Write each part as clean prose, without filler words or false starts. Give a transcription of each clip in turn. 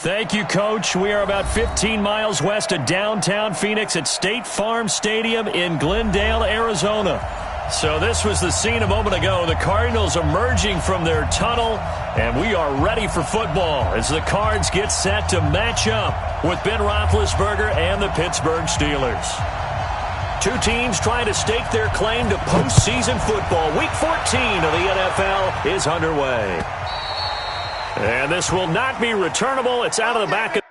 Thank you, Coach. We are about 15 miles west of downtown Phoenix at State Farm Stadium in Glendale, Arizona. So this was the scene a moment ago. The Cardinals emerging from their tunnel, and we are ready for football as the Cards get set to match up with Ben Roethlisberger and the Pittsburgh Steelers. Two teams trying to stake their claim to postseason football. Week 14 of the NFL is underway. And this will not be returnable. It's out of the back of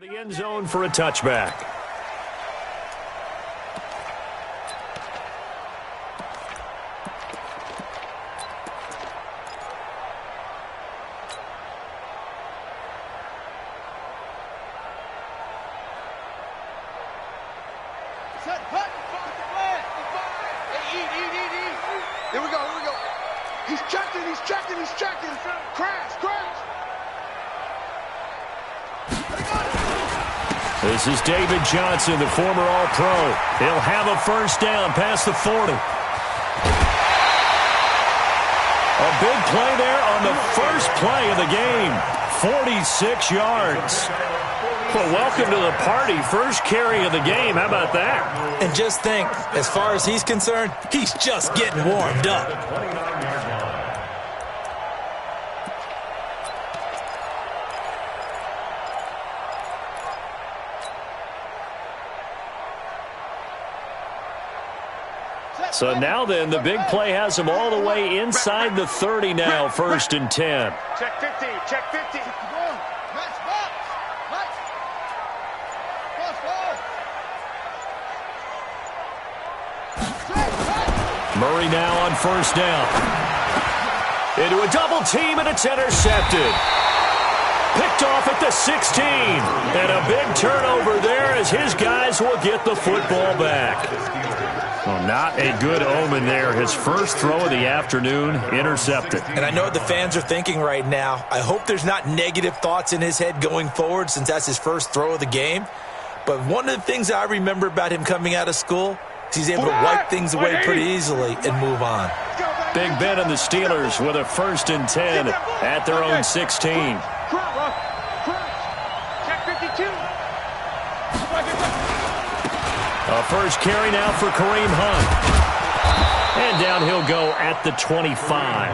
the end zone for a touchback. Here we go. He's checking. Crash. This is David Johnson, the former All-Pro. He'll have a first down past the 40. A big play there on the first play of the game. 46 yards. Well, welcome to the party. First carry of the game. How about that? And just think, as far as he's concerned, he's just getting warmed up. So now then, the big play has him all the way inside the 30 now, 1st and 10. Check 50. Murray now on first down. Into a double team, and it's intercepted. Picked off at the 16. And a big turnover there as his guys will get the football back. Well, not a good omen there. His first throw of the afternoon intercepted. And I know what the fans are thinking right now. I hope there's not negative thoughts in his head going forward since that's his first throw of the game. But one of the things I remember about him coming out of school is he's able to wipe things away pretty easily and move on. Big Ben and the Steelers with a 1st and 10 at their own 16. Check 52. A first carry now for Kareem Hunt. And down he'll go at the 25.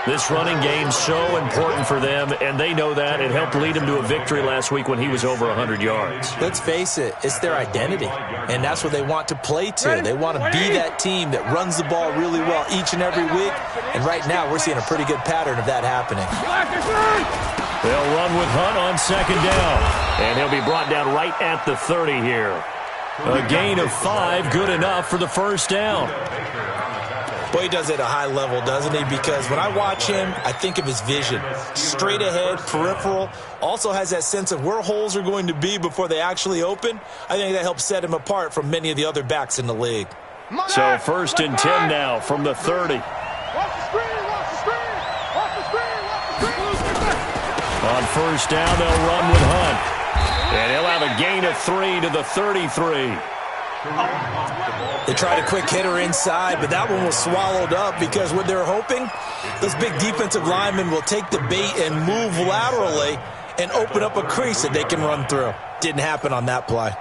This running game's so important for them, and they know that. It helped lead him to a victory last week when he was over 100 yards. Let's face it, it's their identity, and that's what they want to play to. They want to be that team that runs the ball really well each and every week, and right now we're seeing a pretty good pattern of that happening. They'll run with Hunt on 2nd down, and he'll be brought down right at the 30 here. A gain of 5, good enough for the first down. Boy, he does it at a high level, doesn't he? Because when I watch him, I think of his vision. Straight ahead, peripheral. Also has that sense of where holes are going to be before they actually open. I think that helps set him apart from many of the other backs in the league. So 1st and 10 now from the 30. On first down, they'll run with Hunt. And he'll have a gain of 3 to the 33. They tried a quick hitter inside, but that one was swallowed up because what they're hoping, those big defensive linemen will take the bait and move laterally and open up a crease that they can run through. Didn't happen on that play.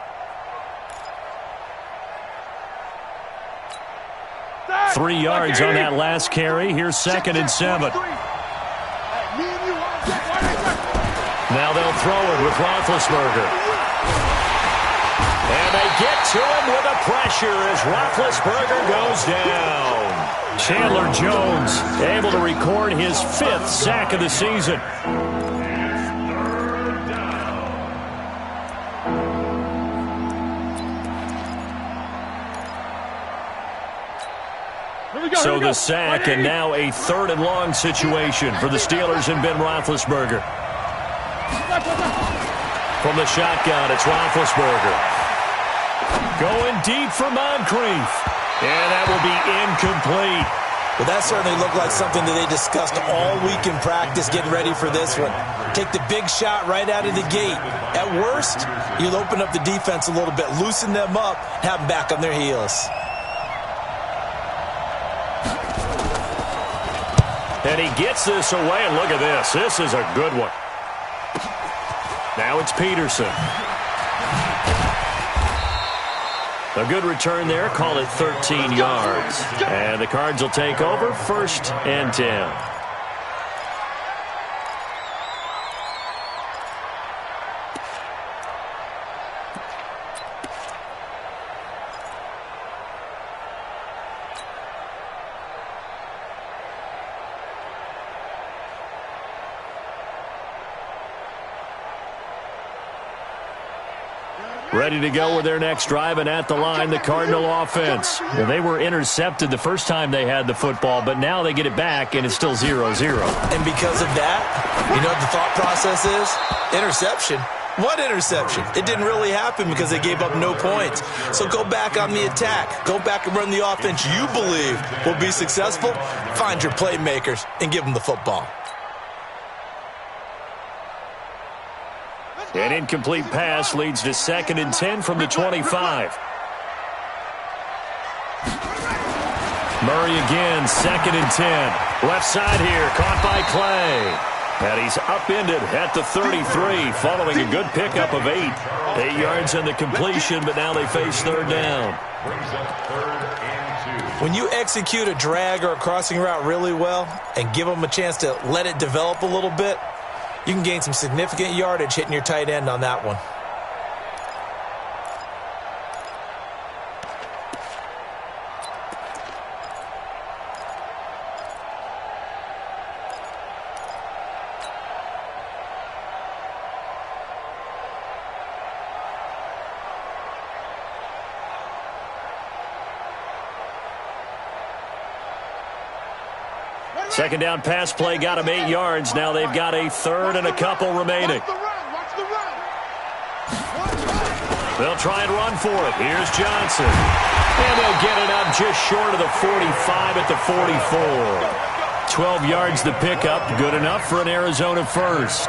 3 yards on that last carry. Here's 2nd and 7. Now they'll throw it with Roethlisberger. And they get to him with the pressure as Roethlisberger goes down. Chandler Jones able to record his 5th sack of the season. So the sack, and now a 3rd and long situation for the Steelers and Ben Roethlisberger. From the shotgun, it's Roethlisberger. Going deep for Moncrief. And that will be incomplete. Well, that certainly looked like something that they discussed all week in practice getting ready for this one. Take the big shot right out of the gate. At worst, you'll open up the defense a little bit, loosen them up, have them back on their heels. And he gets this away, and look at this. This is a good one. Now it's Peterson. A good return there. Call it 13 yards. And the Cards will take over 1st and 10. Ready to go with their next drive, and at the line, the Cardinal offense. Well, they were intercepted the first time they had the football, but now they get it back, and it's still 0-0. And because of that, you know what the thought process is? Interception. What interception? It didn't really happen because they gave up no points. So go back on the attack. Go back and run the offense you believe will be successful. Find your playmakers and give them the football. An incomplete pass leads to 2nd and 10 from the 25. Murray again, 2nd and 10. Left side here, caught by Clay. And he's upended at the 33 following a good pickup of 8. 8 yards in the completion, but now they face 3rd down. When you execute a drag or a crossing route really well and give them a chance to let it develop a little bit, you can gain some significant yardage hitting your tight end on that one. Second down pass play got him 8 yards. Now they've got a 3rd and a couple remaining. They'll try and run for it. Here's Johnson. And they'll get it up just short of the 45 at the 44. 12 yards the pickup. Good enough for an Arizona first.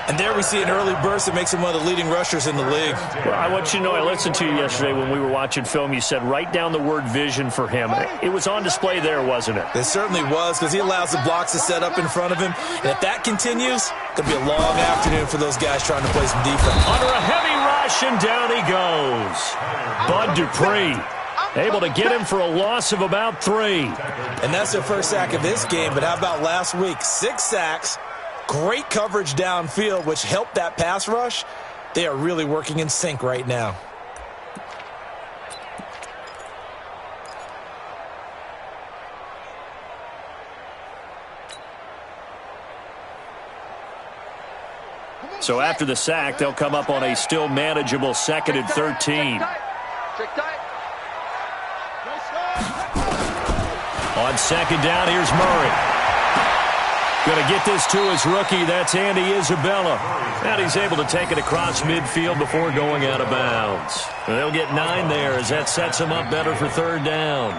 And there we see an early burst that makes him one of the leading rushers in the league. Well, I want you to know, I listened to you yesterday when we were watching film. You said write down the word vision for him. It was on display there, wasn't it? It certainly was, because he allows the blocks to set up in front of him. And if that continues, it's going to be a long afternoon for those guys trying to play some defense. Under a heavy rush, and down he goes. Bud Dupree able to get him for a loss of about 3. And that's their first sack of this game, but how about last week? 6 sacks. Great coverage downfield, which helped that pass rush. They are really working in sync right now. So after the sack, they'll come up on a still manageable 2nd and 13. On 2nd down, here's Murray. Going to get this to his rookie. That's Andy Isabella. And he's able to take it across midfield before going out of bounds. And they'll get 9 there as that sets him up better for 3rd down.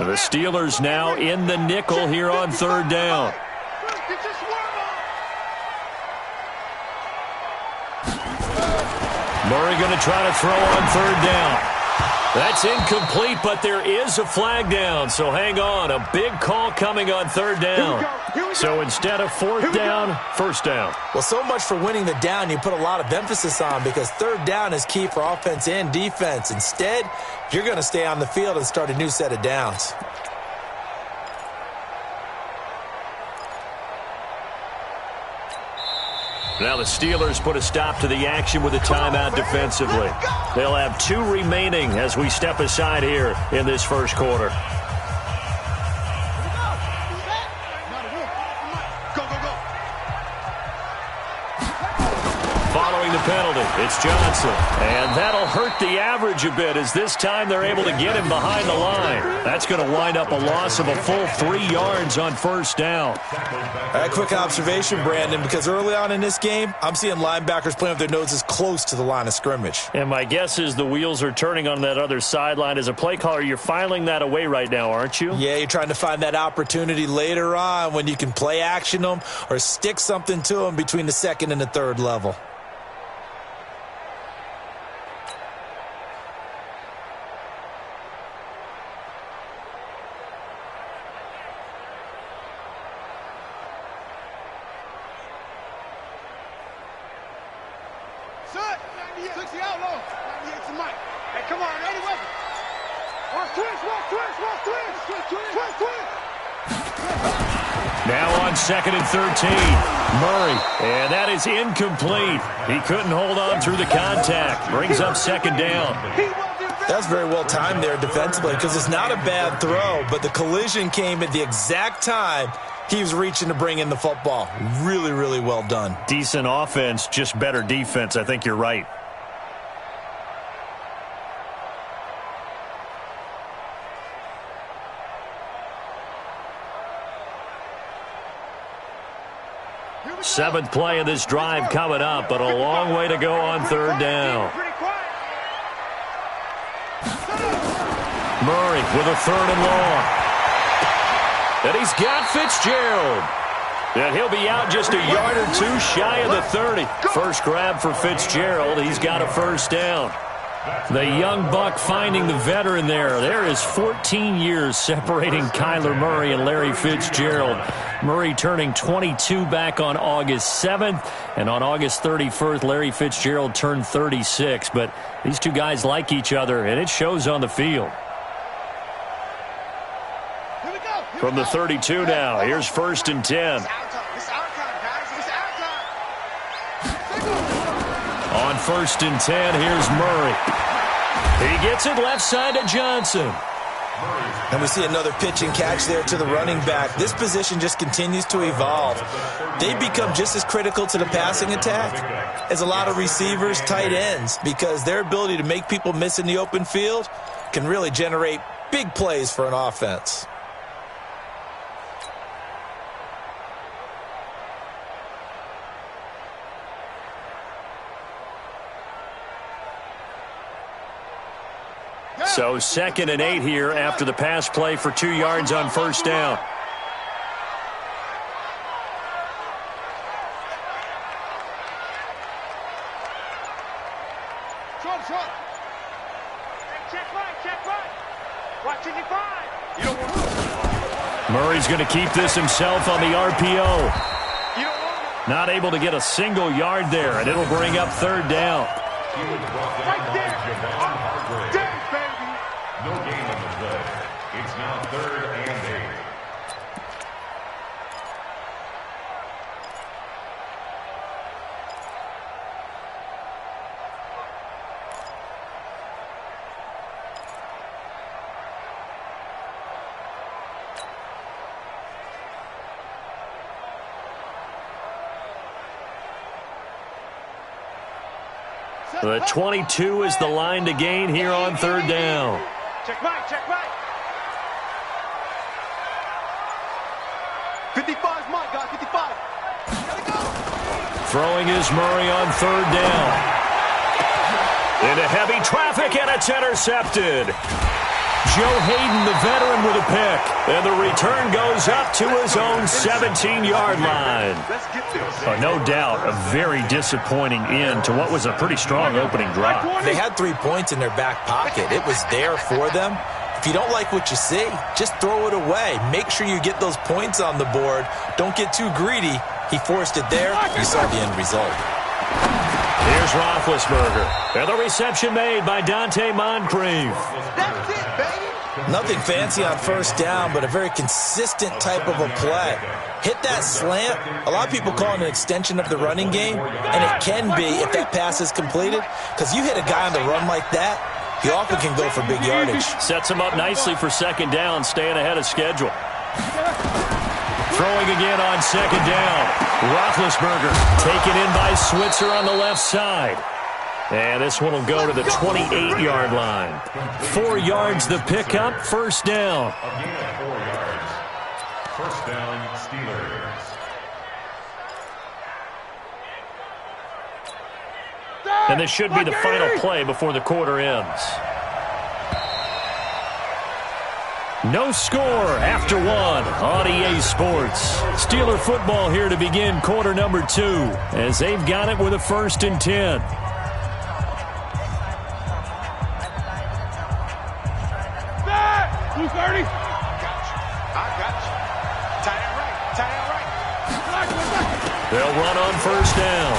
And the Steelers now in the nickel here on 3rd down. Murray going to try to throw on 3rd down. That's incomplete, but there is a flag down, so hang on. A big call coming on third down. So instead of fourth down, first down. Well, so much for winning the down you put a lot of emphasis on, because third down is key for offense and defense. Instead, you're going to stay on the field and start a new set of downs. Now the Steelers put a stop to the action with a timeout defensively. They'll have 2 remaining as we step aside here in this first quarter. Following the penalty, it's Johnson. And that'll hurt the average a bit, as this time they're able to get him behind the line. That's going to wind up a loss of a full 3 yards on first down. All right, quick observation, Brandon, because early on in this game, I'm seeing linebackers playing with their noses close to the line of scrimmage. And my guess is the wheels are turning on that other sideline. As a play caller, you're filing that away right now, aren't you? Yeah, you're trying to find that opportunity later on when you can play action them or stick something to them between the second and the third level. Now on 2nd and 13, Murray, and that is incomplete. He couldn't hold on through the contact. Brings up 2nd down. That's very well timed there defensively, because it's not a bad throw, but the collision came at the exact time he was reaching to bring in the football. Really, really well done. Decent offense, just better defense. I think you're right. Seventh play of this drive coming up, but a long way to go on third down. Murray with a 3rd and long. And he's got Fitzgerald. And he'll be out just a yard or 2 shy of the 30. First grab for Fitzgerald. He's got a first down. The young buck finding the veteran there. There is 14 years separating Kyler Murray and Larry Fitzgerald. Murray turning 22 back on August 7th. And on August 31st, Larry Fitzgerald turned 36. But these two guys like each other, and it shows on the field. From the 32 now, here's 1st and 10. On 1st and 10, here's Murray. He gets it left side to Johnson. And we see another pitch and catch there to the running back. This position just continues to evolve. They become just as critical to the passing attack as a lot of receivers, tight ends, because their ability to make people miss in the open field can really generate big plays for an offense. So 2nd and 8 here after the pass play for 2 yards on first down. Murray's going to keep this himself on the RPO. Not able to get a single yard there, and it'll bring up 3rd down. Right there. No game on the play. It's now 3rd and 8. The 22 is the line to gain here on 3rd down. Check right, check right. 55 is mine, guys, 55. Gotta go. Throwing is Murray on 3rd down. Into heavy traffic, and it's intercepted. Joe Hayden, the veteran, with a pick. And the return goes up to his own 17-yard line. No doubt a very disappointing end to what was a pretty strong opening drive. They had 3 points in their back pocket. It was there for them. If you don't like what you see, just throw it away. Make sure you get those points on the board. Don't get too greedy. He forced it there. You saw the end result. Here's Roethlisberger. And the reception made by Dante Moncrief. That's it, baby. Nothing fancy on first down, but a very consistent type of a play. Hit that slant. A lot of people call it an extension of the running game, and it can be if that pass is completed, because you hit a guy on the run like that, he often can go for big yardage. Sets him up nicely for second down, staying ahead of schedule. Throwing again on second down. Roethlisberger taken in by Switzer on the left side. And this one will go to the 28-yard line. 4 yards the pickup, first down. A gain of 4 yards. First down, Steelers. And this should be the final play before the quarter ends. No score after 1 on EA Sports. Steeler football here to begin quarter number 2 as they've got it with a 1st and 10. Blue 30. I got you. Tight end right. They'll run on first down.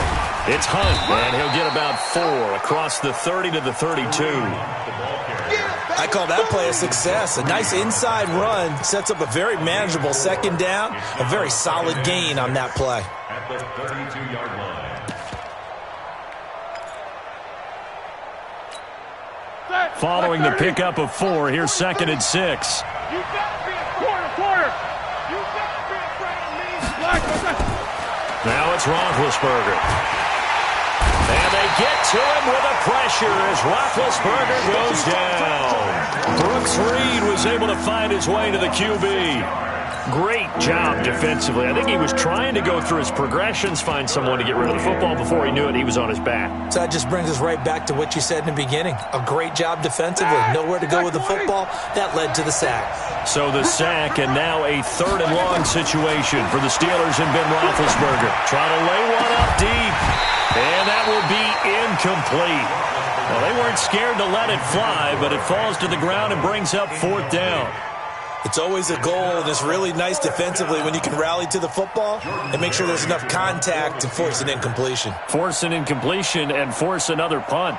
It's Hunt, and he'll get about 4 across the 30 to the 32. I call that play a success. A nice inside run sets up a very manageable second down. A very solid gain on that play. At the 32-yard line. Following the pickup of 4, here's 2nd and 6. You better be a quarter. You better be afraid of me. Now it's Roethlisberger. And they get to him with a pressure as Roethlisberger goes down. Brooks Reed was able to find his way to the QB. Great job defensively. I think he was trying to go through his progressions, find someone to get rid of the football. Before he knew it, he was on his back. So that just brings us right back to what you said in the beginning. A great job defensively. Nowhere to go with the football. That led to the sack. So the sack, and now a 3rd and long situation for the Steelers and Ben Roethlisberger. Trying to lay one up deep. And that will be incomplete. Well, they weren't scared to let it fly, but it falls to the ground and brings up 4th down. It's always a goal, and it's really nice defensively when you can rally to the football and make sure there's enough contact to force an incompletion. Force an incompletion and force another punt.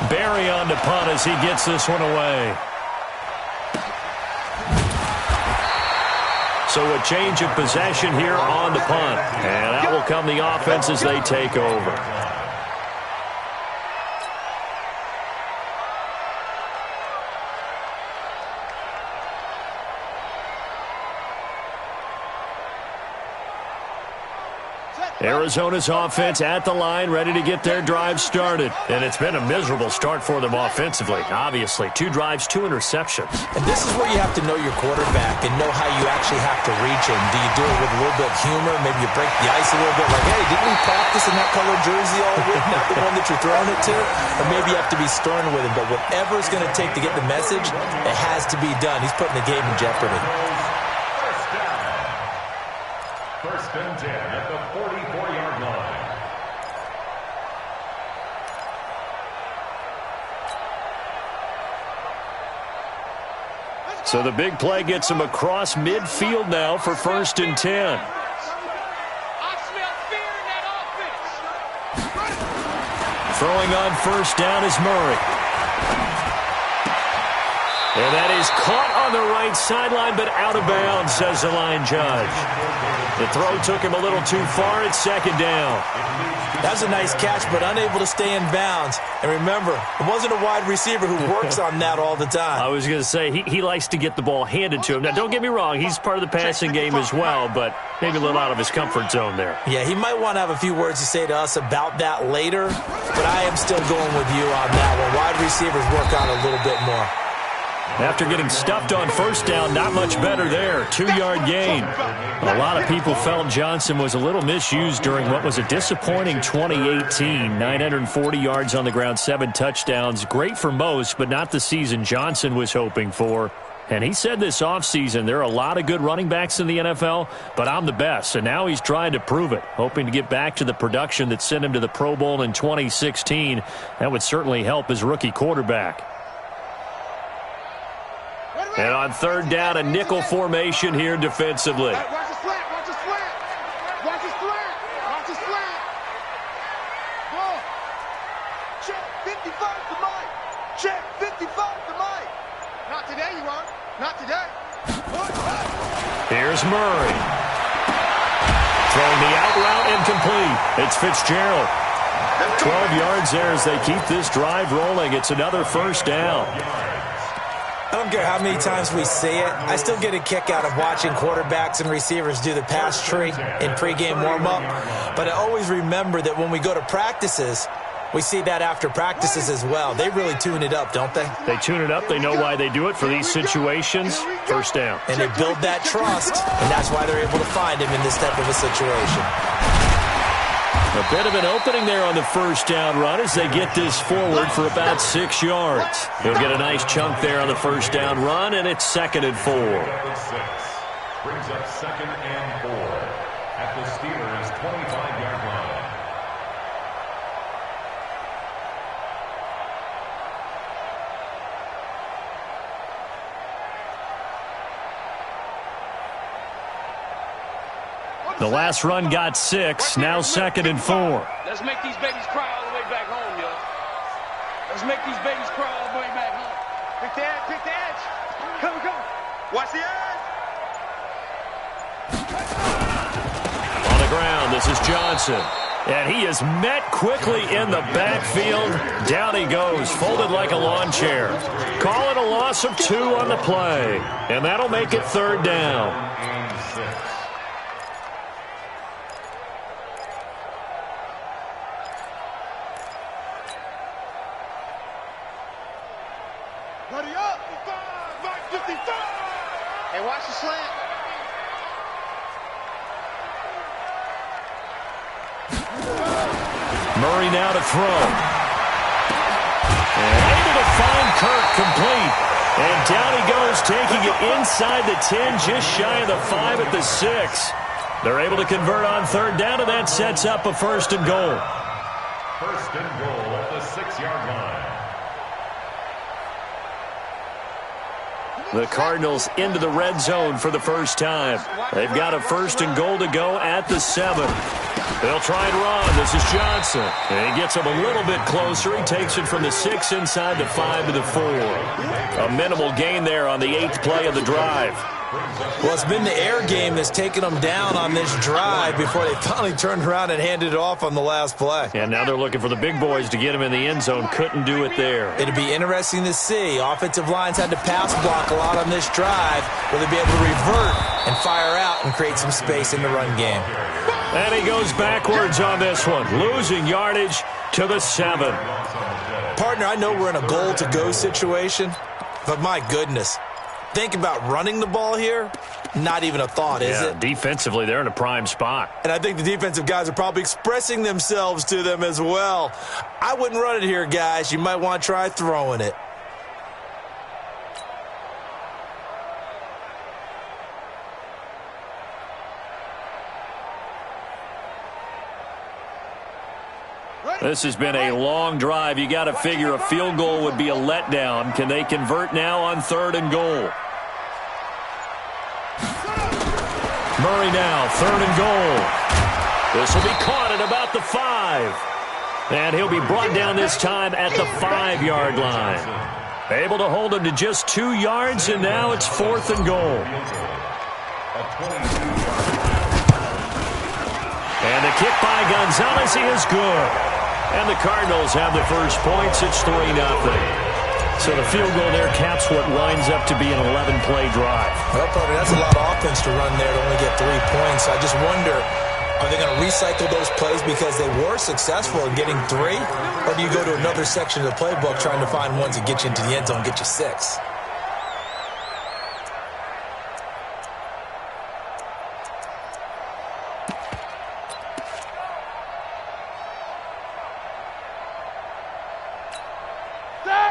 Barry on to punt as he gets this one away. So a change of possession here on the punt. And out will come the offense as they take over. Arizona's offense at the line, ready to get their drive started. And it's been a miserable start for them offensively, obviously. 2 drives, 2 interceptions. And this is where you have to know your quarterback and know how you actually have to reach him. Do you do it with a little bit of humor? Maybe you break the ice a little bit, like, hey, didn't we practice in that color jersey all week, not the one that you're throwing it to? Or maybe you have to be stern with him. But whatever it's going to take to get the message, it has to be done. He's putting the game in jeopardy. First and 10 at the 44-yard line. So the big play gets him across midfield now for 1st and 10. I smell fear in that offense. Throwing on first down is Murray. And that is caught on the right sideline, but out of bounds, says the line judge. The throw took him a little too far. It's 2nd down. That's a nice catch, but unable to stay in bounds. And remember, it wasn't a wide receiver who works on that all the time. I was going to say, he likes to get the ball handed to him. Now, don't get me wrong. He's part of the passing game as well, but maybe a little out of his comfort zone there. Yeah, he might want to have a few words to say to us about that later, but I am still going with you on that one. Wide receivers work on a little bit more. After getting stuffed on first down, not much better there. 2-yard gain. A lot of people felt Johnson was a little misused during what was a disappointing 2018. 940 yards on the ground, 7 touchdowns. Great for most, but not the season Johnson was hoping for. And he said this offseason, there are a lot of good running backs in the NFL, but I'm the best. And now he's trying to prove it, hoping to get back to the production that sent him to the Pro Bowl in 2016. That would certainly help his rookie quarterback. And on third down, a nickel formation here defensively. Watch the slant, watch the slant. Watch the slant, watch the slant. Ball. Check 55 to Mike. Check 55 to Mike. Not today, you won't. Not today. Here's Murray. Throwing the out route incomplete. It's Fitzgerald. 12 yards there as they keep this drive rolling. It's another first down. I don't care how many times we see it. I still get a kick out of watching quarterbacks and receivers do the pass tree in pregame warm-up. But I always remember that when we go to practices, we see that after practices as well. They really tune it up, don't they? They tune it up. They know why they do it for these situations. First down. And they build that trust, and that's why they're able to find him in this type of a situation. A bit of an opening there on the first down run as they get this forward for about 6 yards. He'll get a nice chunk there on the first down run, and it's 2nd and 4. Brings up 2nd and 4 at the Steelers' 25-yard line. The last run got 6, now 2nd and 4. Let's make these babies cry all the way back home, yo. Let's make these babies cry all the way back home. Pick the edge, pick the edge. Come. Watch the edge. On the ground, this is Johnson. And he is met quickly in the backfield. Down he goes, folded like a lawn chair. Call it a loss of 2 on the play. And that'll make it 3rd down. Ready up. 55. Hey, watch the slant. Murray now to throw. And able to find Kirk complete. And down he goes, taking it inside the 10, just shy of the 5 at the 6. They're able to convert on 3rd down, and that sets up a 1st and goal. 1st and goal at the 6-yard line. The Cardinals into the red zone for the first time. They've got a 1st and goal to go at the 7. They'll try and run. This is Johnson. And he gets him a little bit closer. He takes it from the 6 inside the 5 to the 4. A minimal gain there on the 8th play of the drive. Well, it's been the air game that's taken them down on this drive before they finally turned around and handed it off on the last play. And now they're looking for the big boys to get him in the end zone. Couldn't do it there. It'd be interesting to see. Offensive lines had to pass block a lot on this drive. Will they be able to revert and fire out and create some space in the run game? And he goes backwards on this one, losing yardage to the 7. Partner, I know we're in a goal-to-go situation, but my goodness. Think about running the ball here. Not even a thought, is it? Defensively, they're in a prime spot. And I think the defensive guys are probably expressing themselves to them as well. I wouldn't run it here, guys. You might want to try throwing it. This has been a long drive. You got to figure a field goal would be a letdown. Can they convert now on 3rd and goal? Murray now, 3rd and goal. This will be caught at about the 5. And he'll be brought down this time at the 5-yard line. Able to hold him to just 2 yards, and now it's 4th and goal. And the kick by Gonzalez is good. And the Cardinals have the first points. It's 3-0. So the field goal there caps what winds up to be an 11-play drive. Well, partner, that's a lot of offense to run there to only get 3 points. I just wonder, are they going to recycle those plays because they were successful in getting 3? Or do you go to another section of the playbook trying to find ones that get you into the end zone, get you 6?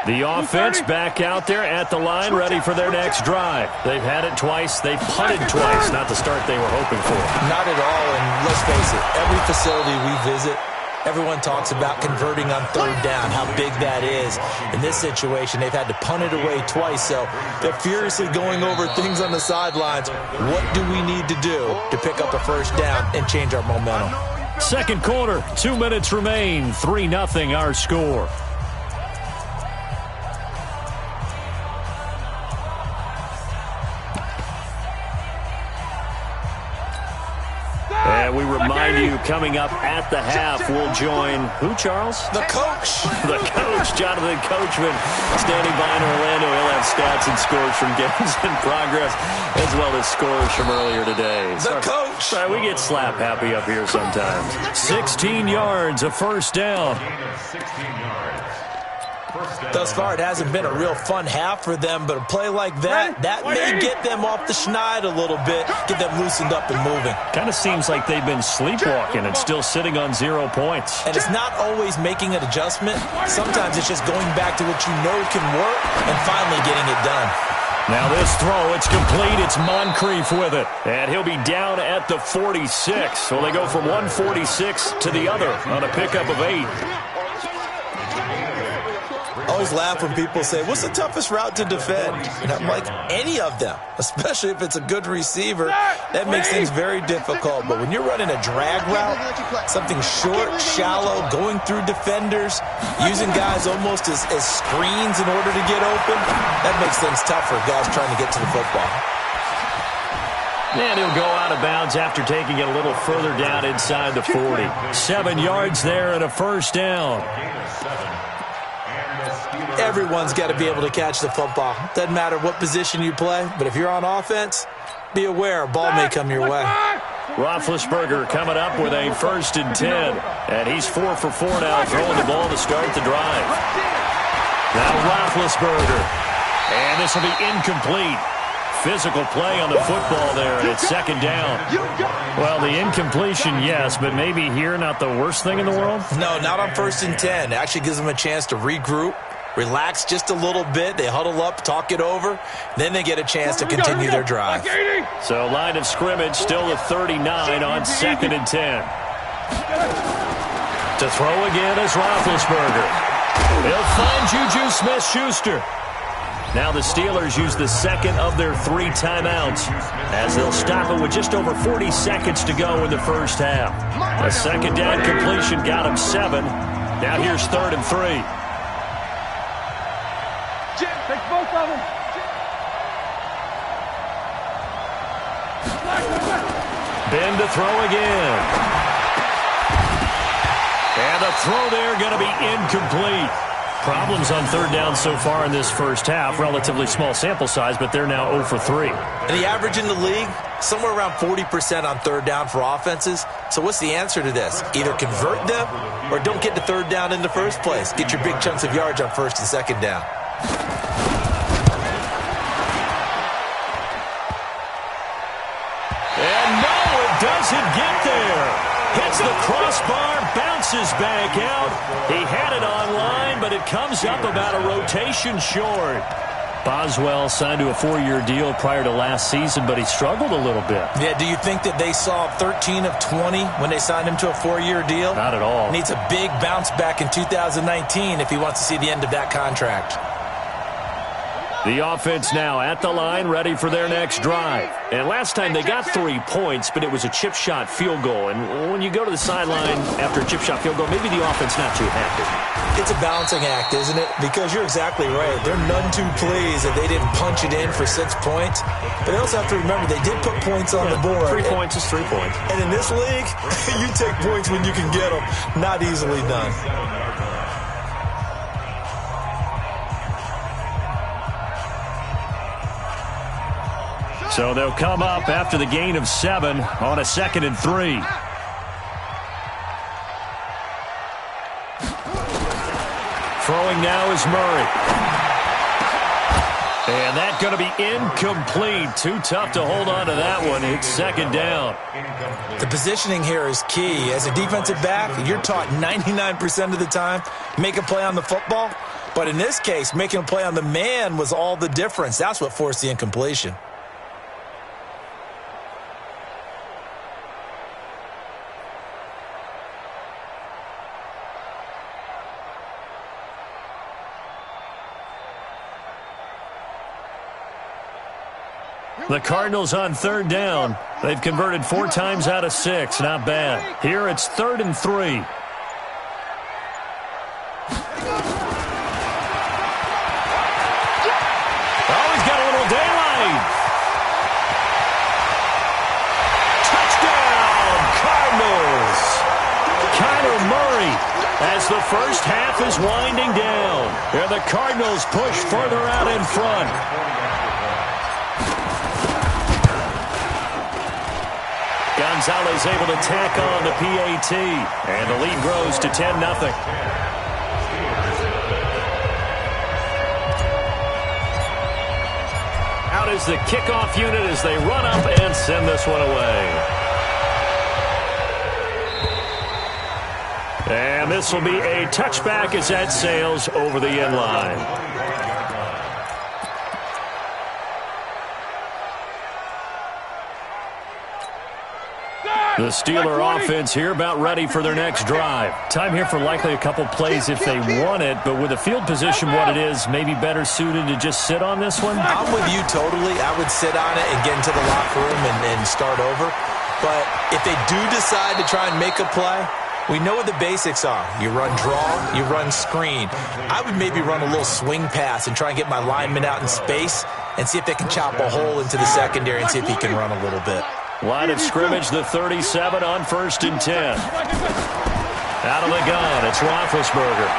The offense back out there at the line, ready for their next drive. They've had it twice. They've punted twice. Not the start they were hoping for. Not at all, and let's face it, every facility we visit, everyone talks about converting on third down, how big that is. In this situation, they've had to punt it away twice, so they're furiously going over things on the sidelines. What do we need to do to pick up a first down and change our momentum? Second quarter, 2 minutes remain, 3-0 our score. And we remind you, coming up at the half, we'll join who, Charles? The coach. The coach, Jonathan Coachman, standing by in Orlando. He'll have stats and scores from games in progress, as well as scores from earlier today. The coach. Sorry, we get slap happy up here sometimes. 16 yards, a first down. Thus far, it hasn't been a real fun half for them, but a play like that may get them off the schneid a little bit, get them loosened up and moving. Kind of seems like they've been sleepwalking and still sitting on 0 points. And it's not always making an adjustment. Sometimes it's just going back to what you know can work and finally getting it done. Now this throw, it's complete. It's Moncrief with it. And he'll be down at the 46. So they go from 146 to the other on a pickup of 8. I always laugh when people say, what's the toughest route to defend? And I'm like, any of them, especially if it's a good receiver. That makes things very difficult. But when you're running a drag route, something short, shallow, going through defenders, using guys almost as screens in order to get open, that makes things tougher, guys trying to get to the football. And he'll go out of bounds after taking it a little further down inside the 40. 7 yards there and a first down. Everyone's got to be able to catch the football. Doesn't matter what position you play, but if you're on offense, be aware a ball may come your way. Roethlisberger coming up with a 1st and 10. And he's 4 for 4 now, throwing the ball to start the drive. Now Roethlisberger. And this will be incomplete. Physical play on the football there, and it's 2nd down. Well, the incompletion, yes, but maybe here not the worst thing in the world? No, not on 1st and 10. It actually gives them a chance to regroup, relax just a little bit. They huddle up, talk it over. Then they get a chance to continue their drive. So line of scrimmage still the 39 on 2nd and 10. To throw again is Roethlisberger. He'll find Juju Smith-Schuster. Now the Steelers use the 2nd of their 3 timeouts as they'll stop it with just over 40 seconds to go in the first half. A 2nd down completion got him 7. Now here's 3rd and 3. Take both of them. Ben to throw again. And the throw there going to be incomplete. Problems on 3rd down so far in this first half. Relatively small sample size, but they're now 0 for 3. And the average in the league, somewhere around 40% on 3rd down for offenses. So what's the answer to this? Either convert them or don't get to 3rd down in the first place. Get your big chunks of yards on 1st and 2nd down. And no, it doesn't get there. Hits the crossbar, bounces back out. He had it online, but it comes up about a rotation short. Boswell signed to a 4-year deal prior to last season, but he struggled a little bit. Yeah, do you think that they saw 13 of 20 when they signed him to a 4-year deal? Not at all. Needs a big bounce back in 2019 if he wants to see the end of that contract. The offense now at the line, ready for their next drive. And last time they got 3 points, but it was a chip shot field goal. And when you go to the sideline after a chip shot field goal, maybe the offense not too happy. It's a balancing act, isn't it? Because you're exactly right. They're none too pleased that they didn't punch it in for 6 points. But they also have to remember they did put points on the board. 3 points is 3 points. And in this league, you take points when you can get them. Not easily done. So they'll come up after the gain of 7 on a 2nd and 3. Throwing now is Murray. And that's going to be incomplete. Too tough to hold on to that one. It's 2nd down. The positioning here is key. As a defensive back, you're taught 99% of the time, make a play on the football. But in this case, making a play on the man was all the difference. That's what forced the incompletion. The Cardinals on third down. They've converted 4 times out of 6. Not bad. Here it's 3rd and 3. Oh, he's got a little daylight. Touchdown, Cardinals. Kyler Murray as the first half is winding down. And the Cardinals push further out in front. Gonzalez able to tack on the PAT, and the lead grows to 10-0. Out is the kickoff unit as they run up and send this one away. And this will be a touchback as that sails over the end line. The Steeler offense here about ready for their next drive. Time here for likely a couple plays if they want it, but with the field position what it is, maybe better suited to just sit on this one? I'm with you totally. I would sit on it and get into the locker room and start over. But if they do decide to try and make a play, we know what the basics are. You run draw, you run screen. I would maybe run a little swing pass and try and get my lineman out in space and see if they can chop a hole into the secondary and see if he can run a little bit. Line of scrimmage, the 37 on 1st and 10. Out of the gun, it's Roethlisberger.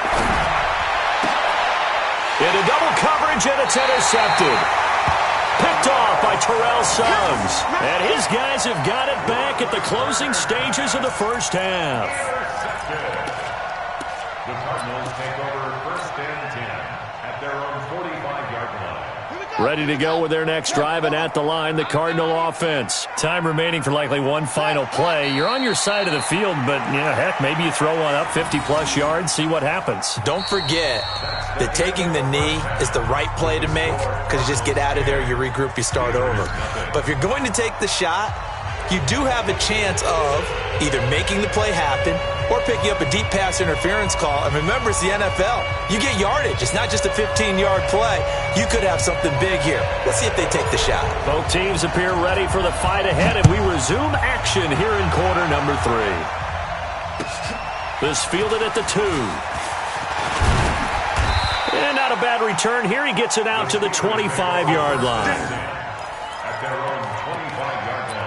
Into double coverage, and it's intercepted. Picked off by Terrell Suggs. And his guys have got it back at the closing stages of the first half. The Cardinals take over 1st and 10 at their own 45-yard line. Ready to go with their next drive, and at the line, the Cardinal offense. Time remaining for likely one final play. You're on your side of the field, but, you know, heck, maybe you throw one up 50-plus yards, see what happens. Don't forget that taking the knee is the right play to make because you just get out of there, you regroup, you start over. But if you're going to take the shot, you do have a chance of either making the play happen or picking up a deep pass interference call. And remember, it's the NFL. You get yardage. It's not just a 15-yard play. You could have something big here. Let's see if they take the shot. Both teams appear ready for the fight ahead, and we resume action here in quarter number 3. This fielded at the 2. And not a bad return here. He gets it out to the 25-yard line. At their own 25-yard line.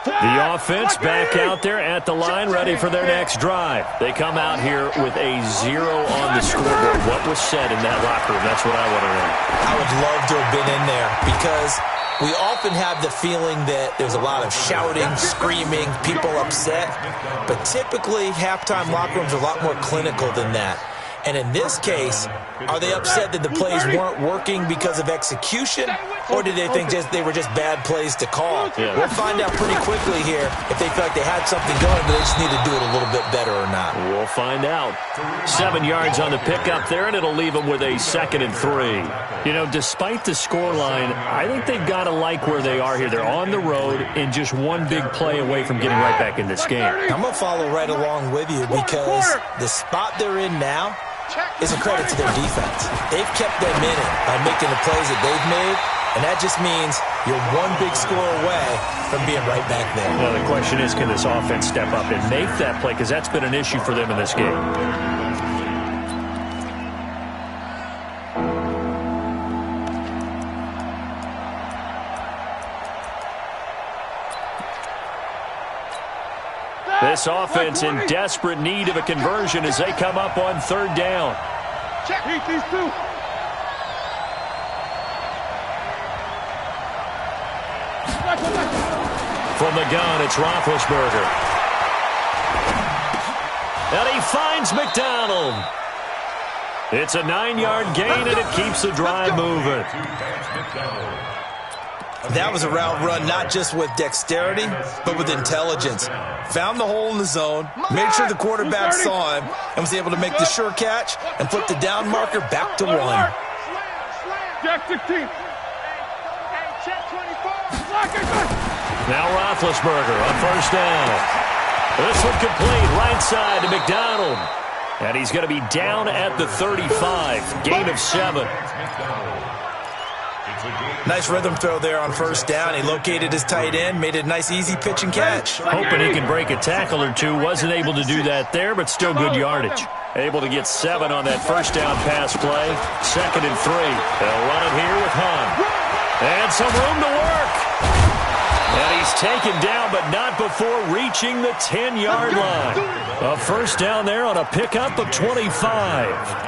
The offense back out there at the line, ready for their next drive. They come out here with a 0 on the scoreboard. What was said in that locker room? That's what I want to know. I would love to have been in there because we often have the feeling that there's a lot of shouting, screaming, people upset. But typically, halftime locker rooms are a lot more clinical than that. And in this case, are they upset that the plays weren't working because of execution, or did they think they were just bad plays to call? Yeah. We'll find out pretty quickly here if they feel like they had something going, but they just need to do it a little bit better or not. We'll find out. 7 yards on the pickup there, and it'll leave them with a 2nd and 3. You know, despite the scoreline, I think they've got to like where they are here. They're on the road and just one big play away from getting right back in this game. I'm going to follow right along with you because the spot they're in now is a credit to their defense. They've kept them in it by making the plays that they've made, and that just means you're one big score away from being right back there. Now, the question is, can this offense step up and make that play? Because that's been an issue for them in this game. This offense in desperate need of a conversion as they come up on 3rd down. Check these two. From the gun, it's Roethlisberger. And he finds McDonald. It's a 9-yard gain, and it keeps the drive moving. That was a route run not just with dexterity, but with intelligence. Found the hole in the zone, made sure the quarterback saw him, and was able to make the sure catch and flip the down marker back to 1. Jack 16. Check 24. Now Roethlisberger on first down. This one complete, right side to McDonald. And he's going to be down at the 35. Gain of 7. Nice rhythm throw there on first down. He located his tight end, made a nice easy pitch and catch. Hoping he can break a tackle or two. Wasn't able to do that there, but still good yardage. Able to get 7 on that first down pass play. 2nd and 3. They'll run it here with Hunt. And some room to work. And he's taken down, but not before reaching the 10-yard line. A first down there on a pickup of 25.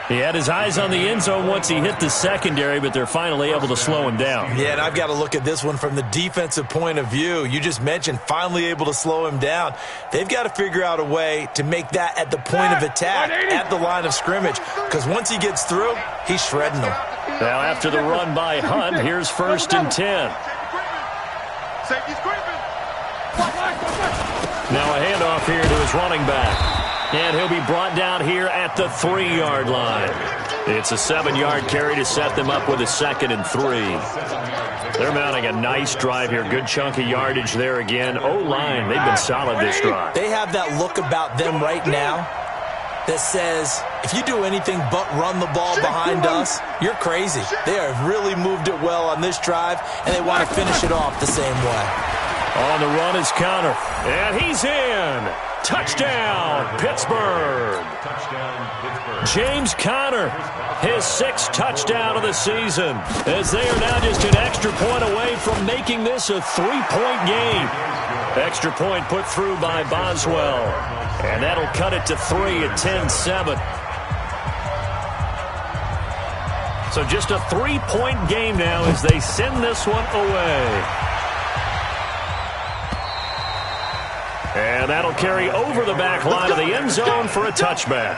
He had his eyes on the end zone once he hit the secondary, but they're finally able to slow him down. Yeah, and I've got to look at this one from the defensive point of view. You just mentioned finally able to slow him down. They've got to figure out a way to make that at the point of attack, at the line of scrimmage, because once he gets through, he's shredding them. Now after the run by Hunt, here's 1st and 10. Now a handoff here to his running back. And he'll be brought down here at the 3-yard line. It's a 7-yard carry to set them up with a 2nd and 3. They're mounting a nice drive here. Good chunk of yardage there again. O-line, they've been solid this drive. They have that look about them right now that says, if you do anything but run the ball behind us, you're crazy. They have really moved it well on this drive, and they want to finish it off the same way. On the run is Connor. And he's in. Touchdown, Pittsburgh. James Conner, his 6th touchdown of the season, as they are now just an extra point away from making this a 3-point game. Extra point put through by Boswell, and that'll cut it to 3 at 10-7. So just a 3-point game now as they send this one away. And that'll carry over the back line of the end zone for a touchback.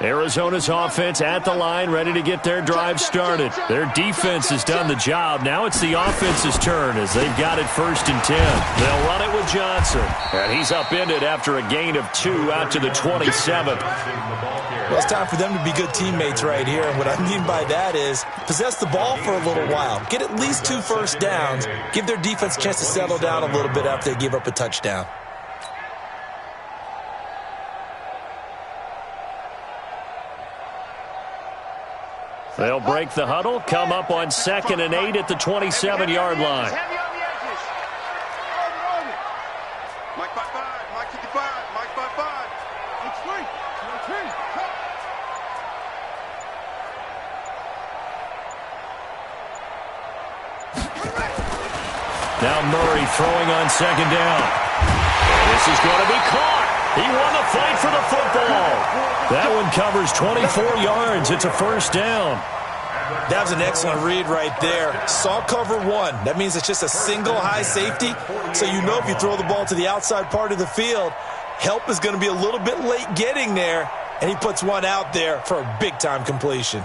Arizona's offense at the line, ready to get their drive started. Their defense has done the job. Now it's the offense's turn as they've got it 1st and 10. They'll run it with Johnson. And he's upended after a gain of 2 out to the 27. Well, it's time for them to be good teammates right here. And what I mean by that is possess the ball for a little while. Get at least 2 first downs. Give their defense a chance to settle down a little bit after they give up a touchdown. They'll break the huddle, come up on 2nd and 8 at the 27-yard line. Mike 5-5, Mike 55, Mike 5-5. It's 3. Now Murray throwing on 2nd down. This is going to be caught. He won the fight for the football. That one covers 24 yards. It's a first down. That was an excellent read right there. Saw cover 1. That means it's just a single high safety. So you know if you throw the ball to the outside part of the field, help is going to be a little bit late getting there. And he puts one out there for a big-time completion.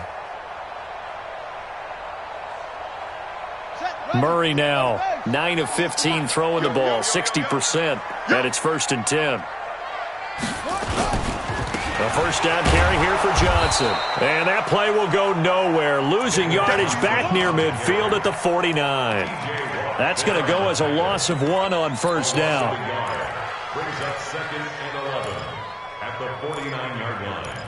Murray now, 9 of 15 throwing the ball, 60%. And it's 1st and 10. A first down carry here for Johnson. And that play will go nowhere. Losing yardage back near midfield at the 49. That's going to go as a loss of 1 on first down. Brings up 2nd and 11 at the 49-yard line.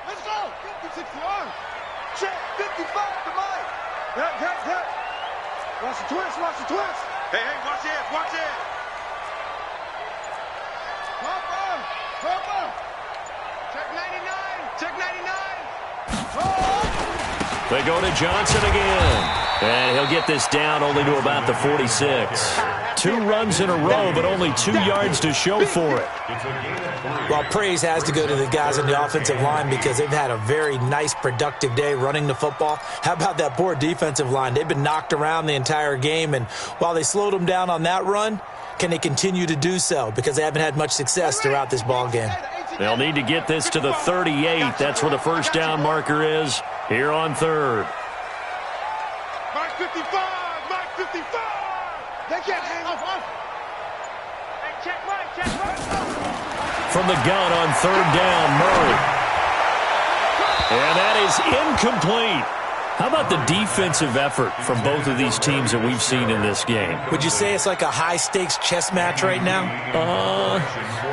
Let's go! 56 yards. Check 55 to Mike. Yep. Watch the twist. Hey, watch it. Papa. Check 99. Oh! They go to Johnson again. And he'll get this down only to about the 46. 2 runs in a row, but only 2 yards to show for it. Well, praise has to go to the guys on the offensive line because they've had a very nice, productive day running the football. How about that poor defensive line? They've been knocked around the entire game, and while they slowed them down on that run, can they continue to do so? Because they haven't had much success throughout this ball game. They'll need to get this to the 38. That's where the first down marker is here on third. Mark 55! Mark 55! They can't hang off. Hey, check right. From the gun on third down, Murray. And that is incomplete. How about the defensive effort from both of these teams that we've seen in this game? Would you say it's like a high-stakes chess match right now?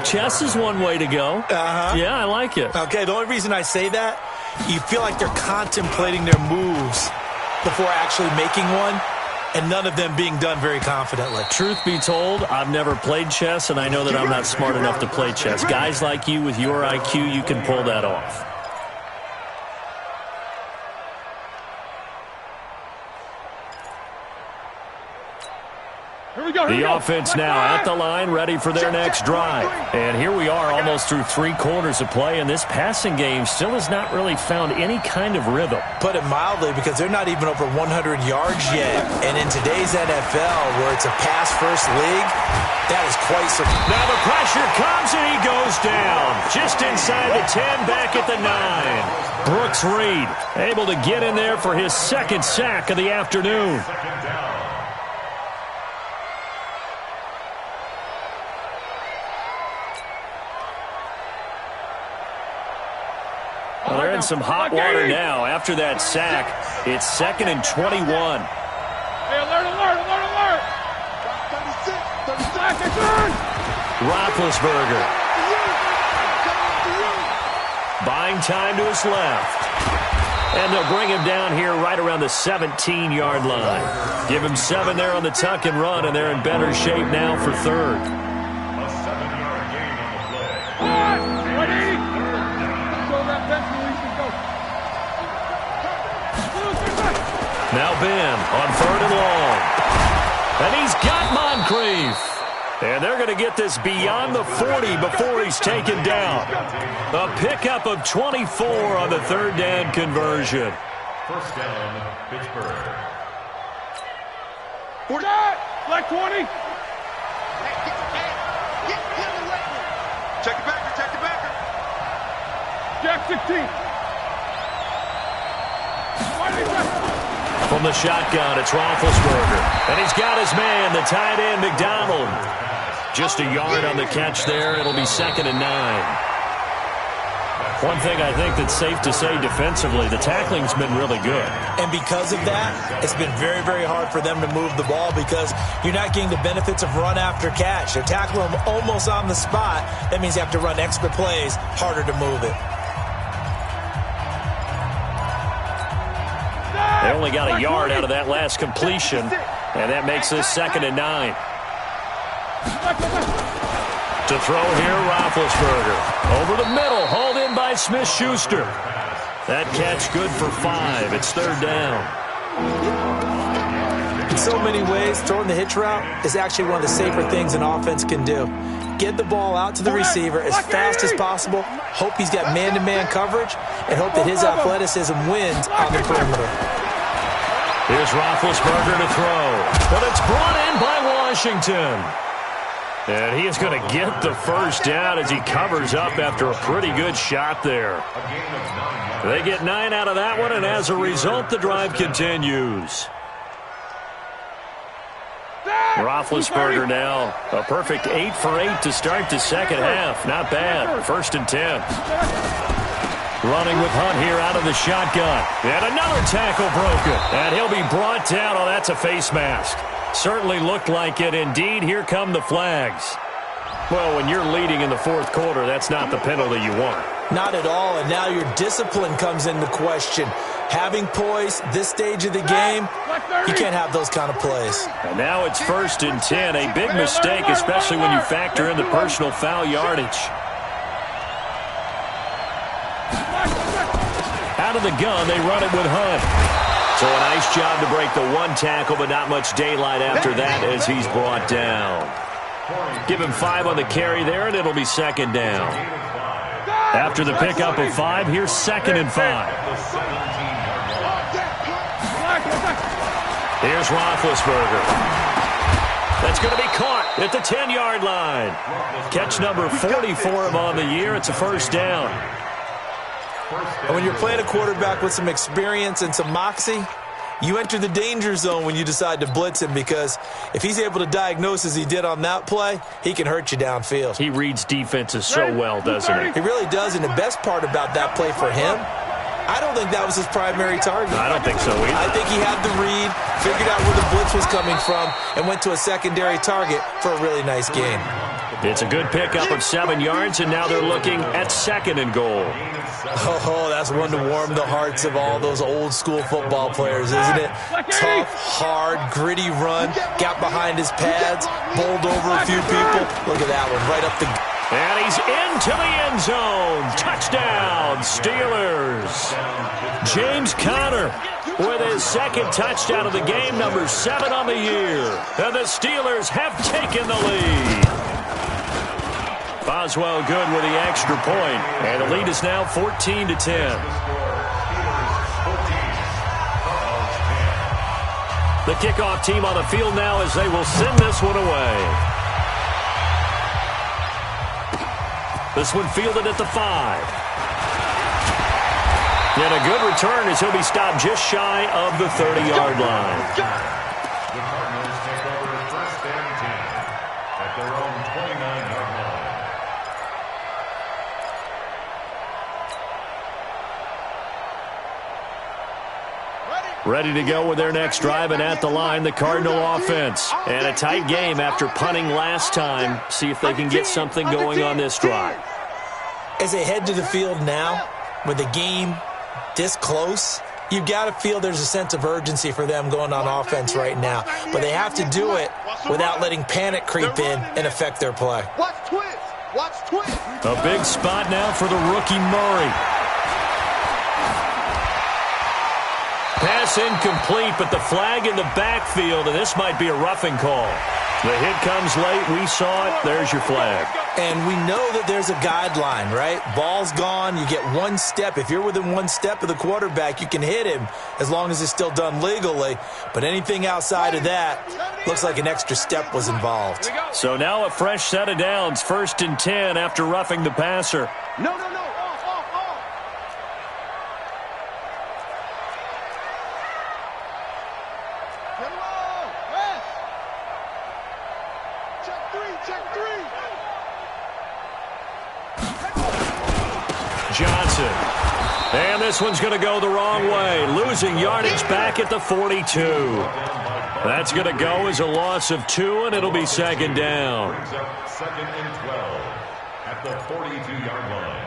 Chess is one way to go. Yeah, I like it. Okay, the only reason I say that, you feel like they're contemplating their moves before actually making one, and none of them being done very confidently. Truth be told, I've never played chess, and I know that I'm not smart enough to play chess. Guys like you with your IQ, you can pull that off. The offense now at the line, ready for their next drive. And here we are almost through 3 quarters of play, and this passing game still has not really found any kind of rhythm. Put it mildly, because they're not even over 100 yards yet. And in today's NFL, where it's a pass-first league, that is quite so. Now the pressure comes, and he goes down. Just inside the 10, back at the 9. Brooks Reed able to get in there for his second sack of the afternoon. Well, they're in some hot water now. After that sack, it's 2nd and 21. Hey, alert! 36, Roethlisberger. Buying time to his left. And they'll bring him down here right around the 17-yard line. Give him 7 there on the tuck and run, and they're in better shape now for third. A 7-yard gain on the play. Ready? Show that best release and go. Now Ben on 3rd and long. And he's got Moncrief. And they're going to get this beyond the 40 before he's taken down. A pickup of 24 on the 3rd down conversion. First down, Pittsburgh. Black 20. Check the backer. Jack 16. From the shotgun, it's Roethlisberger. And he's got his man, the tight end, McDonald. Just a yard on the catch there. It'll be 2nd and 9. One thing I think that's safe to say defensively, the tackling's been really good. And because of that, it's been very, very hard for them to move the ball because you're not getting the benefits of run after catch. They're tackling them almost on the spot. That means you have to run extra plays, harder to move it. They only got a yard out of that last completion, and that makes this 2nd and 9. To throw here, Roethlisberger. Over the middle, hauled in by Smith-Schuster. That catch good for 5. It's 3rd down. In so many ways, throwing the hitch route is actually one of the safer things an offense can do. Get the ball out to the receiver as fast as possible, hope he's got man-to-man coverage, and hope that his athleticism wins on the perimeter. Here's Roethlisberger to throw. But it's brought in by Washington. And he is going to get the first down as he covers up after a pretty good shot there. They get 9 out of that one, and as a result, the drive continues. Roethlisberger now, a perfect 8 for 8 to start the second half. Not bad. 1st and 10. Running with Hunt here out of the shotgun. And another tackle broken. And he'll be brought down. Oh, that's a face mask. Certainly looked like it. Indeed, here come the flags. Well, when you're leading in the 4th quarter, that's not the penalty you want. Not at all, and now your discipline comes into question. Having poise this stage of the game, you can't have those kind of plays. And now it's 1st and 10. A big mistake, especially when you factor in the personal foul yardage. Out of the gun, they run it with Hunt. So a nice job to break the one tackle, but not much daylight after that as he's brought down. Give him 5 on the carry there, and it'll be second down. After the pickup of 5, here's 2nd and 5. Here's Roethlisberger. That's going to be caught at the 10-yard line. Catch number 40 for him on the year. It's a first down. And when you're playing a quarterback with some experience and some moxie, you enter the danger zone when you decide to blitz him, because if he's able to diagnose as he did on that play, he can hurt you downfield. He reads defenses so well, doesn't he? He really does, and the best part about that play for him, I don't think that was his primary target. I don't think so either. I think he had the read, figured out where the blitz was coming from, and went to a secondary target for a really nice gain. It's a good pickup of 7 yards, and now they're looking at 2nd and goal. Oh, that's one to warm the hearts of all those old-school football players, isn't it? Tough, hard, gritty run, got behind his pads, bowled over a few people. Look at that one, right up the... And he's into the end zone. Touchdown, Steelers. James Conner with his 2nd touchdown of the game, number 7 on the year. And the Steelers have taken the lead. Boswell good with the extra point, and the lead is now 14-10. The kickoff team on the field now as they will send this one away. This one fielded at the 5. And a good return as he'll be stopped just shy of the 30-yard line. The Cardinals take over 1st and 10 at their own 29-yard line. Ready to go with their next drive, and at the line, the Cardinal offense. And a tight game after punting last time. See if they can get something going on this drive. As they head to the field now, with the game this close, you've got to feel there's a sense of urgency for them going on offense right now. But they have to do it without letting panic creep in and affect their play. Watch twist. Watch twist. A big spot now for the rookie Murray. Pass incomplete, but the flag in the backfield, and this might be a roughing call. The hit comes late. We saw it. There's your flag. And we know that there's a guideline, right? Ball's gone. You get one step. If you're within one step of the quarterback, you can hit him as long as it's still done legally. But anything outside of that looks like an extra step was involved. So now a fresh set of downs. 1st and 10 after roughing the passer. No. Johnson. And this one's going to go the wrong way. Losing yardage back at the 42. That's going to go as a loss of 2, and it'll be 2nd down. 2nd and 12 at the 42-yard line.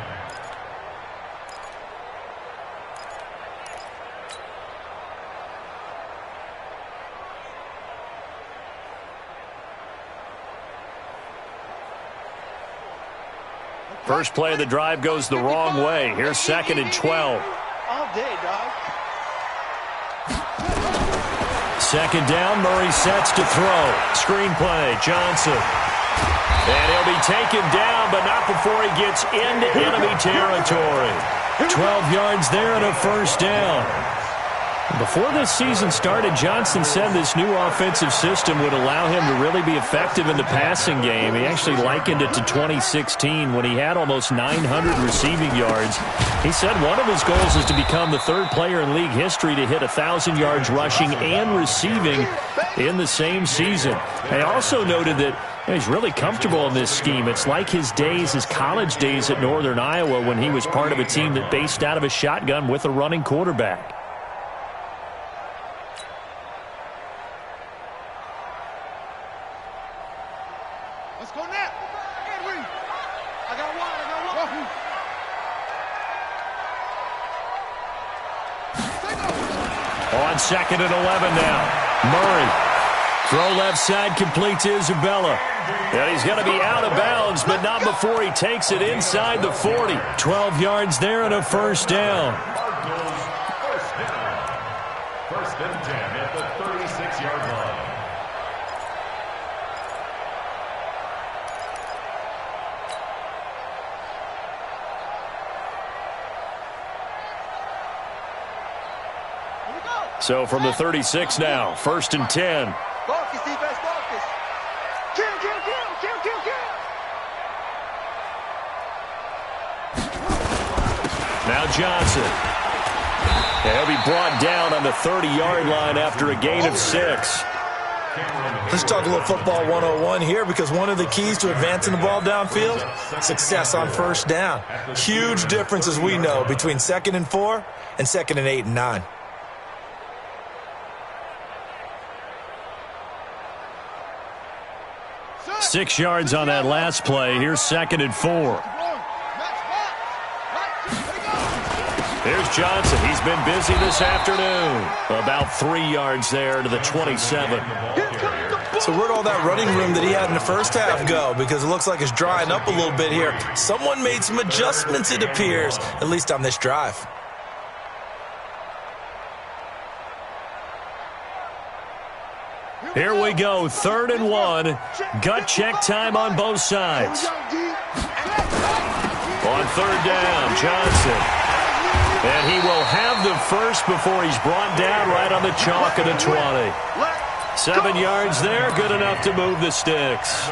First play of the drive goes the wrong way. Here's 2nd and 12. All day, dog. 2nd down, Murray sets to throw. Screen play, Johnson. And he'll be taken down, but not before he gets into enemy territory. 12 yards there and a first down. Before this season started, Johnson said this new offensive system would allow him to really be effective in the passing game. He actually likened it to 2016 when he had almost 900 receiving yards. He said one of his goals is to become the 3rd player in league history to hit 1,000 yards rushing and receiving in the same season. He also noted that he's really comfortable in this scheme. It's like his college days at Northern Iowa when he was part of a team that based out of a shotgun with a running quarterback. Let's go now. I got one. 2nd and 11 now. Murray. Throw left side, complete to Isabella. And he's going to be out of bounds, but not before he takes it inside the 40. 12 yards there and a first down. and 10 at the 36-yard line. So from the 36 now, 1st and 10. Focus, defense, focus. Kill. Now Johnson. And he'll be brought down on the 30-yard line after a gain of 6. Let's talk a little football 101 here, because one of the keys to advancing the ball downfield, success on first down. Huge difference, as we know, between 2nd and 4 and 2nd and 8 and 9. Six yards on that last play. Here's 2nd and 4. Here's Johnson. He's been busy this afternoon. About 3 yards there to the 27. So where'd all that running room that he had in the first half go? Because it looks like it's drying up a little bit here. Someone made some adjustments, it appears, at least on this drive. Here we go, 3rd and 1. Gut check time on both sides. On 3rd down, Johnson. And he will have the first before he's brought down right on the chalk of the 20. 7 yards there, good enough to move the sticks.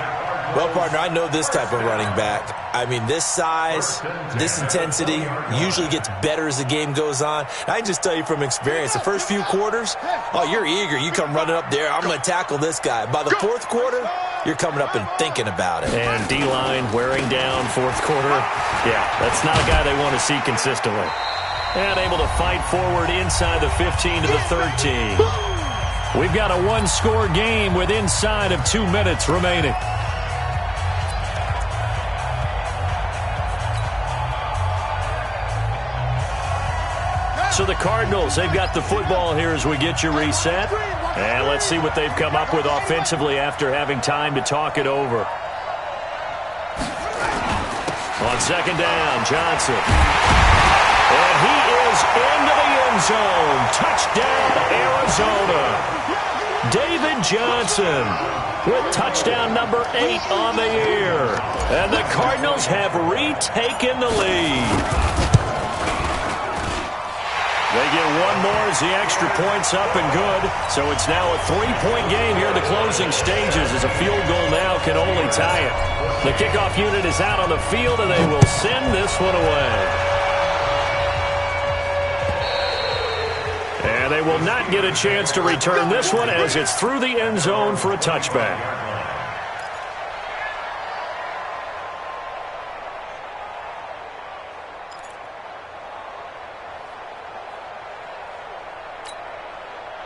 Well, partner, I know this type of running back. I mean, this size, this intensity usually gets better as the game goes on. I can just tell you from experience, the first few quarters, oh, you're eager. You come running up there, I'm going to tackle this guy. By the 4th quarter, you're coming up and thinking about it. And D-line wearing down 4th quarter. Yeah, that's not a guy they want to see consistently. And able to fight forward inside the 15 to the 13. We've got a one-score game with inside of 2 minutes remaining. So the Cardinals, they've got the football here as we get you reset. And let's see what they've come up with offensively after having time to talk it over. On 2nd down, Johnson. And he is into the end zone. Touchdown, Arizona. David Johnson with touchdown number 8 on the year. And the Cardinals have retaken the lead. They get one more as the extra point's up and good. So it's now a 3-point game here in the closing stages, as a field goal now can only tie it. The kickoff unit is out on the field, and they will send this one away. And they will not get a chance to return this one, as it's through the end zone for a touchback.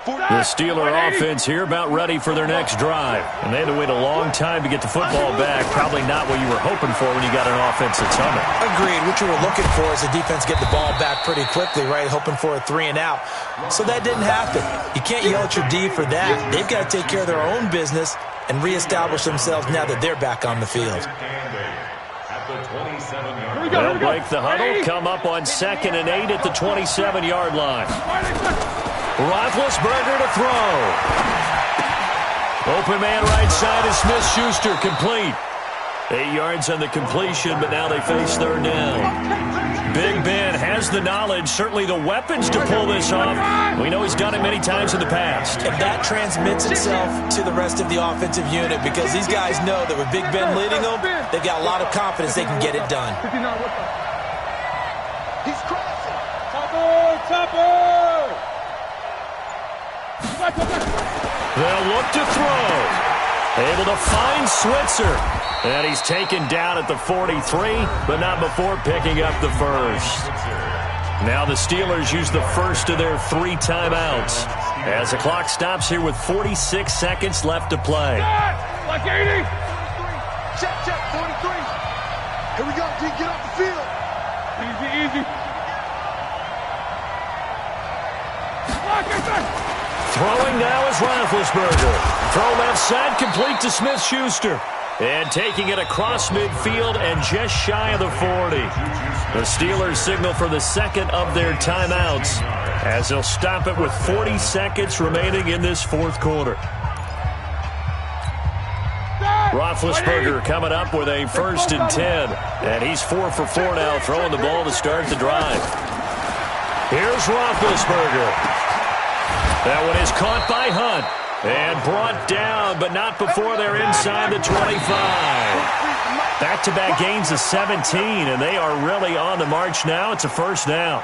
The Steeler offense here about ready for their next drive. And they had to wait a long time to get the football back. Probably not what you were hoping for when you got an offense that's humming. Agreed. What you were looking for is the defense get the ball back pretty quickly, right? Hoping for a 3 and out. So that didn't happen. You can't yell at your D for that. They've got to take care of their own business and reestablish themselves now that they're back on the field. They'll break the huddle, come up on 2nd and 8 at the 27-yard line. Roethlisberger to throw. Open man right side is Smith-Schuster, complete. 8 yards on the completion, but now they face 3rd down. Big Ben has the knowledge, certainly the weapons to pull this off. We know he's done it many times in the past. And that transmits itself to the rest of the offensive unit, because these guys know that with Big Ben leading them, they've got a lot of confidence they can get it done. He's crossing. Topper! They'll look to throw. Able to find Switzer. And he's taken down at the 43, but not before picking up the first. Now the Steelers use the first of their 3 timeouts, as the clock stops here with 46 seconds left to play. Like 80. Check, 43. Here we go, D, get off the field. Easy. Throwing now is Roethlisberger. Throw left side, complete to Smith-Schuster. And taking it across midfield and just shy of the 40. The Steelers signal for the second of their timeouts as they'll stop it with 40 seconds remaining in this fourth quarter. Roethlisberger coming up with a 1st and 10. And he's 4 for 4 now, throwing the ball to start the drive. Here's Roethlisberger. That one is caught by Hunt and brought down, but not before they're inside the 25. Back-to-back gains of 17, and they are really on the march now. It's a 1st down.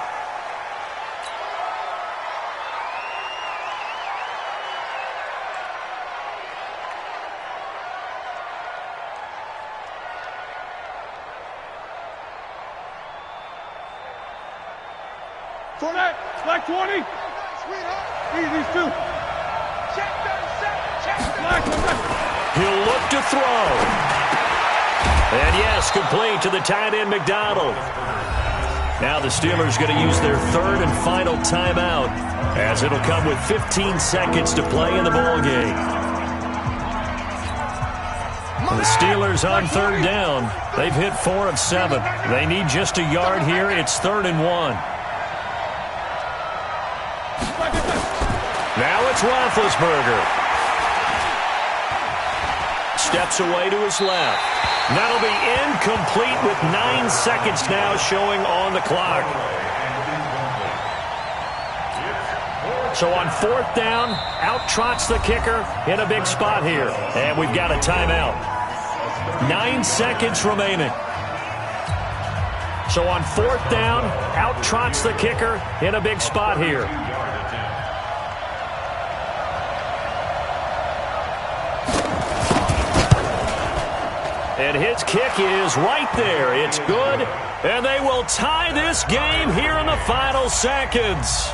Black 20. Easy, 2. Check 37. Check 37. Black. He'll look to throw. And yes, complete to the tight end, McDonald. Now the Steelers going to use their 3rd and final timeout, as it'll come with 15 seconds to play in the ball game. The Steelers on 3rd down. They've hit 4 of 7. They need just a yard here. It's 3rd and 1. Now it's Roethlisberger. Steps away to his left. That'll be incomplete with 9 seconds now showing on the clock. So on 4th down, out trots the kicker in a big spot here. And we've got a timeout. 9 seconds remaining. So on 4th down, out trots the kicker in a big spot here. And his kick is right there. It's good. And they will tie this game here in the final seconds.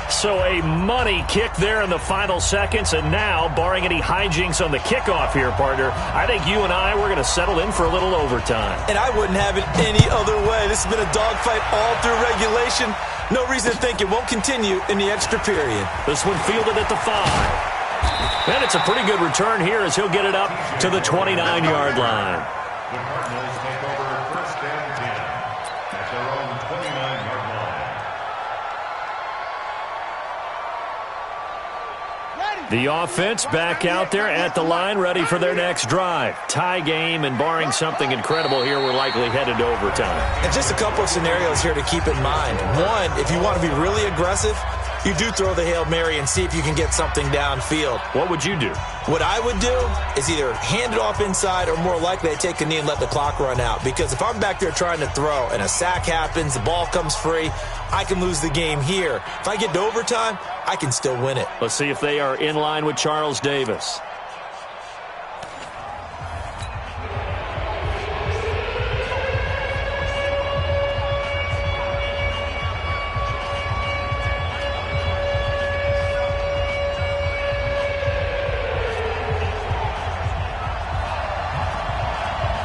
So a money kick there in the final seconds. And now, barring any hijinks on the kickoff here, partner, I think you and I, we're going to settle in for a little overtime. And I wouldn't have it any other way. This has been a dogfight all through regulation. No reason to think it won't continue in the extra period. This one fielded at the 5. And it's a pretty good return here as he'll get it up to the 29-yard line. The Cardinals take over 1st and 10 at their own 29-yard line. The offense back out there at the line, ready for their next drive. Tie game, and barring something incredible here, we're likely headed to overtime. And just a couple of scenarios here to keep in mind. One, if you want to be really aggressive, you do throw the Hail Mary and see if you can get something downfield. What would you do? What I would do is either hand it off inside or more likely I take a knee and let the clock run out. Because if I'm back there trying to throw and a sack happens, the ball comes free, I can lose the game here. If I get to overtime, I can still win it. Let's see if they are in line with Charles Davis.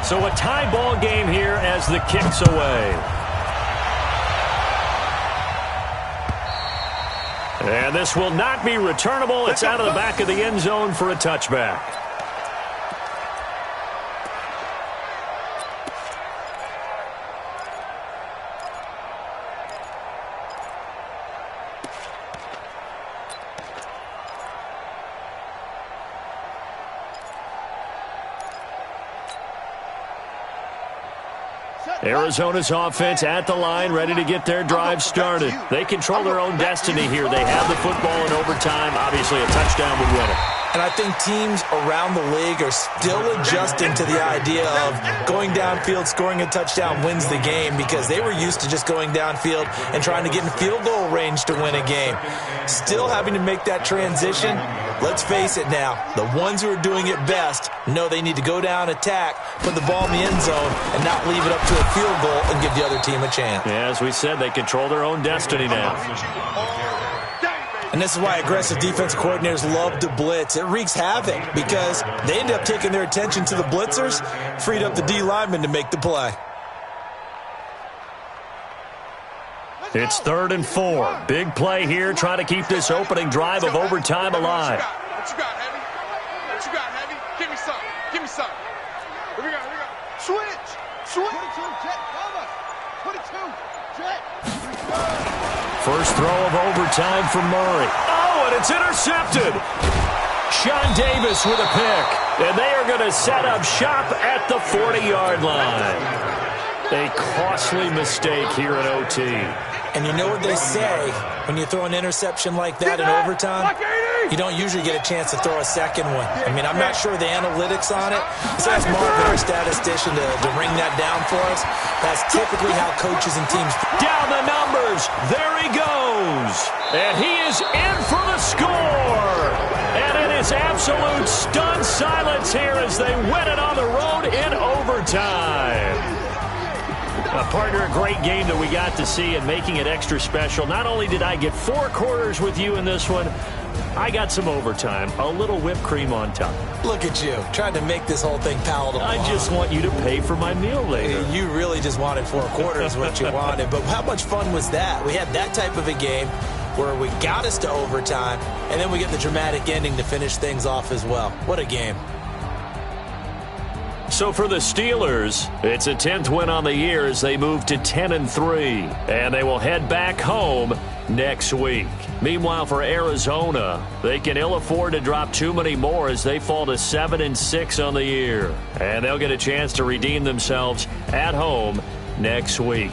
So a tie ball game here as the kick's away. And this will not be returnable. It's out of the back of the end zone for a touchback. Arizona's offense at the line, ready to get their drive started. They control their own destiny here. They have the football in overtime. Obviously, a touchdown would win it. And I think teams around the league are still adjusting to the idea of going downfield, scoring a touchdown wins the game, because they were used to just going downfield and trying to get in field goal range to win a game. Still having to make that transition. Let's face it now, the ones who are doing it best know they need to go down, attack, put the ball in the end zone, and not leave it up to a field goal and give the other team a chance. Yeah, as we said, they control their own destiny now. And this is why aggressive defensive coordinators love to blitz. It wreaks havoc because they end up taking their attention to the blitzers, freed up the D lineman to make the play. It's 3rd and 4. Big play here, trying to keep this opening drive of overtime alive. What you got, Heavy? What you got, Heavy? Give me some. Give me some. Here we go. Here we go. Switch. Switch. 22, jet, cover. 22, jet. First throw of overtime for Murray. Oh, and it's intercepted. Sean Davis with a pick. And they are going to set up shop at the 40-yard line. A costly mistake here in OT. And you know what they say, when you throw an interception like that in overtime, you don't usually get a chance to throw a second one. I mean, I'm not sure the analytics on it. So that's Marvin, our statistician, to ring that down for us. That's typically how coaches and teams... Down the numbers. There he goes. And he is in for the score. And it is absolute stunned silence here as they win it on the road in overtime. Partner, a great game that we got to see and making it extra special. Not only did I get 4 quarters with you in this one, I got some overtime, a little whipped cream on top. Look at you, trying to make this whole thing palatable. I just want you to pay for my meal later. You really just wanted 4 quarters, what you wanted. But how much fun was that? We had that type of a game where we got us to overtime, and then we get the dramatic ending to finish things off as well. What a game. So for the Steelers, it's a 10th win on the year as they move to 10-3, and they will head back home next week. Meanwhile, for Arizona, they can ill afford to drop too many more as they fall to 7-6 on the year, and they'll get a chance to redeem themselves at home next week.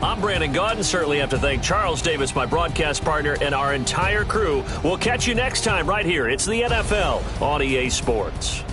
I'm Brandon Gaudin. Certainly have to thank Charles Davis, my broadcast partner, and our entire crew. We'll catch you next time right here. It's the NFL on EA Sports.